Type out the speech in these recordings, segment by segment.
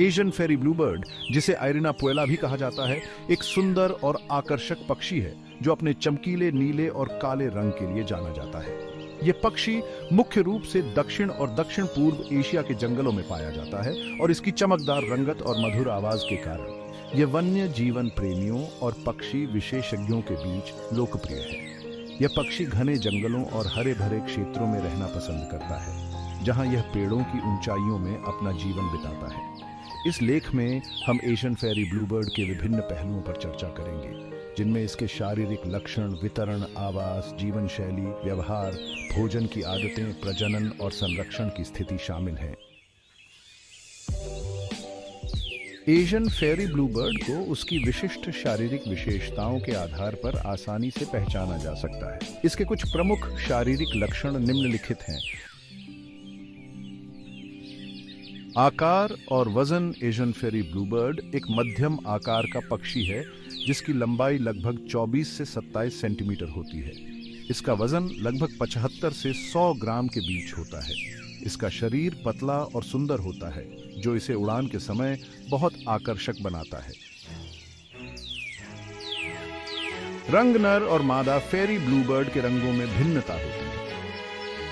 Asian फेरी Bluebird, जिसे आइरिना पुएला भी कहा जाता है, एक सुंदर और आकर्षक पक्षी है जो अपने चमकीले नीले और काले रंग के लिए जाना जाता है। यह पक्षी मुख्य रूप से दक्षिण और दक्षिण पूर्व एशिया के जंगलों में पाया जाता है और इसकी चमकदार रंगत और मधुर आवाज के कारण यह वन्य जीवन प्रेमियों और पक्षी विशेषज्ञों के बीच लोकप्रिय है। यह पक्षी घने जंगलों और हरे भरे क्षेत्रों में रहना पसंद करता है, जहां यह पेड़ों की ऊंचाइयों में अपना जीवन बिताता है। इस लेख में हम एशियन फेरी ब्लूबर्ड के विभिन्न पहलुओं पर चर्चा करेंगे, जिनमें इसके शारीरिक लक्षण, वितरण, आवास, जीवन शैली, व्यवहार, भोजन की आदतें, प्रजनन और संरक्षण की स्थिति शामिल है। एशियन फेरी ब्लूबर्ड को उसकी विशिष्ट शारीरिक विशेषताओं के आधार पर आसानी से पहचाना जा सकता है। इसके कुछ प्रमुख शारीरिक लक्षण निम्नलिखित हैं। आकार और वजन। एशियन फेरी ब्लूबर्ड एक मध्यम आकार का पक्षी है जिसकी लंबाई लगभग 24 से 27 सेंटीमीटर होती है। इसका वजन लगभग 75 से 100 ग्राम के बीच होता है। इसका शरीर पतला और सुंदर होता है, जो इसे उड़ान के समय बहुत आकर्षक बनाता है। रंग। नर और मादा फेरी ब्लूबर्ड के रंगों में भिन्नता होती है।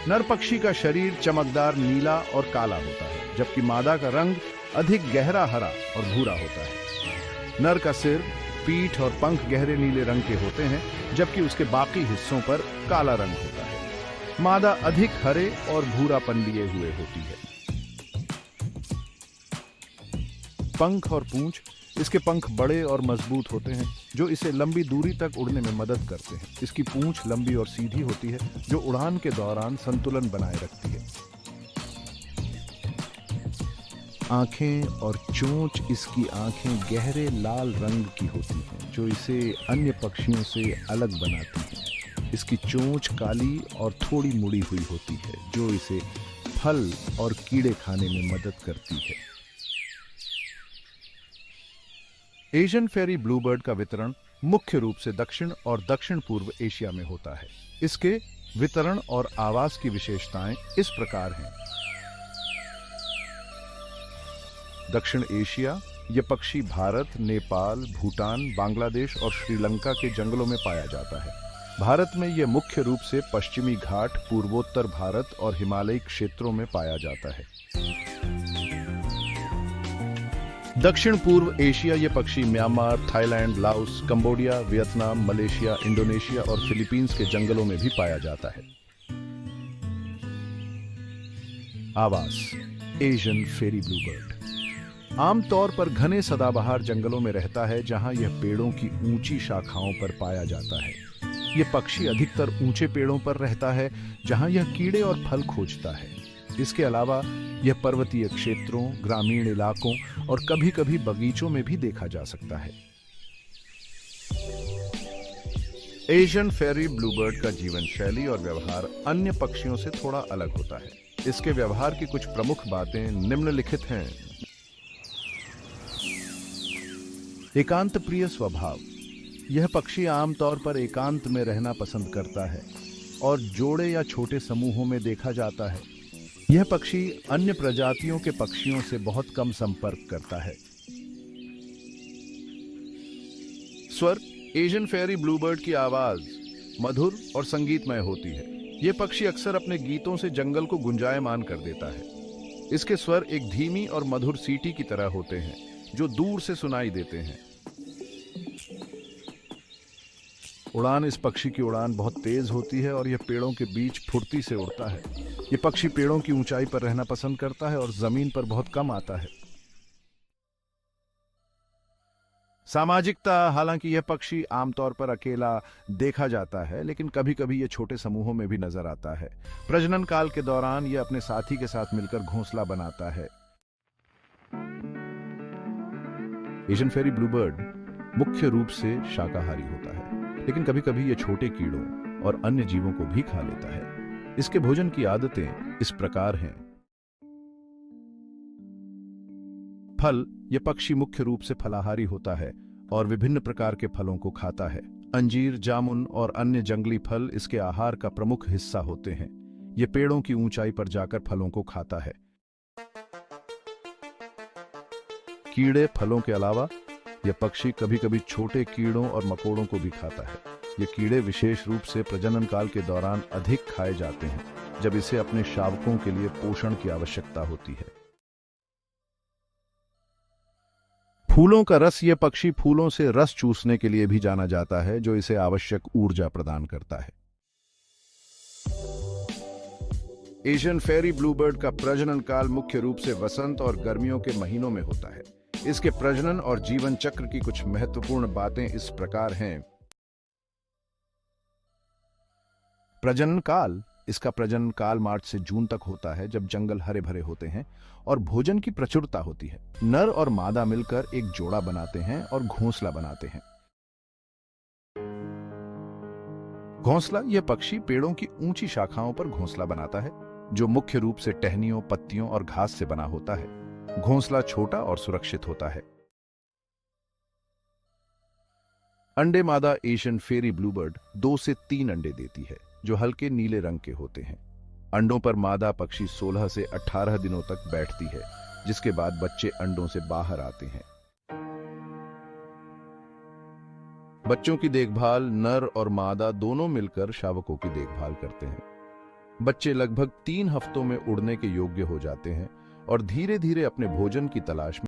नर पक्षी का शरीर चमकदार नीला और काला होता है, जबकि मादा का रंग अधिक गहरा हरा और भूरा होता है। नर का सिर, पीठ और पंख गहरे नीले रंग के होते हैं, जबकि उसके बाकी हिस्सों पर काला रंग होता है। मादा अधिक हरे और भूरापन लिए हुए होती है। पंख और पूंछ। इसके पंख बड़े और मजबूत होते हैं, जो इसे लंबी दूरी तक उड़ने में मदद करते हैं। इसकी पूंछ लंबी और सीधी होती है, जो उड़ान के दौरान संतुलन बनाए रखती है। आंखें और चोंच। इसकी आंखें गहरे लाल रंग की होती हैं, जो इसे अन्य पक्षियों से अलग बनाती हैं। इसकी चोंच काली और थोड़ी मुड़ी हुई होती है, जो इसे फल और कीड़े खाने में मदद करती है। एशियन फेरी ब्लूबर्ड का वितरण मुख्य रूप से दक्षिण और दक्षिण पूर्व एशिया में होता है। इसके वितरण और आवास की विशेषताएं इस प्रकार हैं। दक्षिण एशिया। यह पक्षी भारत, नेपाल, भूटान, बांग्लादेश और श्रीलंका के जंगलों में पाया जाता है। भारत में यह मुख्य रूप से पश्चिमी घाट, पूर्वोत्तर भारत और हिमालयी क्षेत्रों में पाया जाता है। दक्षिण पूर्व एशिया। यह पक्षी Myanmar, Thailand, Laos, Cambodia, Vietnam, Malaysia, Indonesia और फिलीपींस के जंगलों में भी पाया जाता है। आवास। एशियन फेरी ब्लूबर्ड आमतौर पर घने सदाबहार जंगलों में रहता है, जहां यह पेड़ों की ऊंची शाखाओं पर पाया जाता है। यह पक्षी अधिकतर ऊंचे पेड़ों पर रहता है, जहां यह कीड़े और फल खोजता है। इसके अलावा यह पर्वतीय क्षेत्रों, ग्रामीण इलाकों और कभी-कभी बगीचों में भी देखा जा सकता है। एशियन फेरी ब्लूबर्ड का जीवन शैली और व्यवहार अन्य पक्षियों से थोड़ा अलग होता है। इसके व्यवहार की कुछ प्रमुख बातें निम्नलिखित हैं। एकांत प्रिय स्वभाव। यह पक्षी आमतौर पर एकांत में रहना पसंद करता है और जोड़े या छोटे समूहों में देखा जाता है। यह पक्षी अन्य प्रजातियों के पक्षियों से बहुत कम संपर्क करता है। स्वर। एशियन फेरी ब्लूबर्ड की आवाज मधुर और संगीतमय होती है। यह पक्षी अक्सर अपने गीतों से जंगल को गुंजायमान कर देता है। इसके स्वर एक धीमी और मधुर सीटी की तरह होते हैं, जो दूर से सुनाई देते हैं। उड़ान। इस पक्षी की उड़ान बहुत तेज होती है और यह पेड़ों के बीच फुर्ती से उड़ता है। यह पक्षी पेड़ों की ऊंचाई पर रहना पसंद करता है और जमीन पर बहुत कम आता है। सामाजिकता। हालांकि यह पक्षी आमतौर पर अकेला देखा जाता है, लेकिन कभी-कभी यह छोटे समूहों में भी नजर आता है। प्रजनन काल के दौरान यह अपने साथी के साथ मिलकर घोंसला बनाता है। एशियन फेरी ब्लूबर्ड मुख्य रूप से शाकाहारी होता है, लेकिन कभी-कभी यह छोटे कीड़ों और अन्य जीवों को भी खा लेता है। इसके भोजन की आदतें इस प्रकार हैं। फल। यह पक्षी मुख्य रूप से फलाहारी होता है और विभिन्न प्रकार के फलों को खाता है। अंजीर, जामुन और अन्य जंगली फल इसके आहार का प्रमुख हिस्सा होते हैं। यह पेड़ों की ऊंचाई पर जाकर फलों को खाता है। कीड़े फलों के अलावा यह पक्षी कभी कभी छोटे कीड़ों और मकोड़ों को भी खाता है। ये कीड़े विशेष रूप से प्रजनन काल के दौरान अधिक खाए जाते हैं, जब इसे अपने शावकों के लिए पोषण की आवश्यकता होती है। फूलों का रस। यह पक्षी फूलों से रस चूसने के लिए भी जाना जाता है, जो इसे आवश्यक ऊर्जा प्रदान करता है। एशियन फेरी ब्लूबर्ड का प्रजनन काल मुख्य रूप से वसंत और गर्मियों के महीनों में होता है। इसके प्रजनन और जीवन चक्र की कुछ महत्वपूर्ण बातें इस प्रकार हैं। प्रजनन काल। इसका प्रजनन काल मार्च से जून तक होता है, जब जंगल हरे भरे होते हैं और भोजन की प्रचुरता होती है। नर और मादा मिलकर एक जोड़ा बनाते हैं और घोंसला बनाते हैं। घोंसला। यह पक्षी पेड़ों की ऊंची शाखाओं पर घोंसला बनाता है, जो मुख्य रूप से टहनियों, पत्तियों और घास से बना होता है। घोंसला छोटा और सुरक्षित होता है। अंडे। मादा एशियन फेरी ब्लूबर्ड 2 से 3 अंडे देती है, जो हल्के नीले रंग के होते हैं। अंडों पर मादा पक्षी 16 से 18 दिनों तक बैठती है, जिसके बाद बच्चे अंडों से बाहर आते हैं। बच्चों की देखभाल। नर और मादा दोनों मिलकर शावकों की देखभाल करते हैं। बच्चे लगभग 3 हफ्तों में उड़ने के योग्य हो जाते हैं और धीरे धीरे अपने भोजन की तलाश में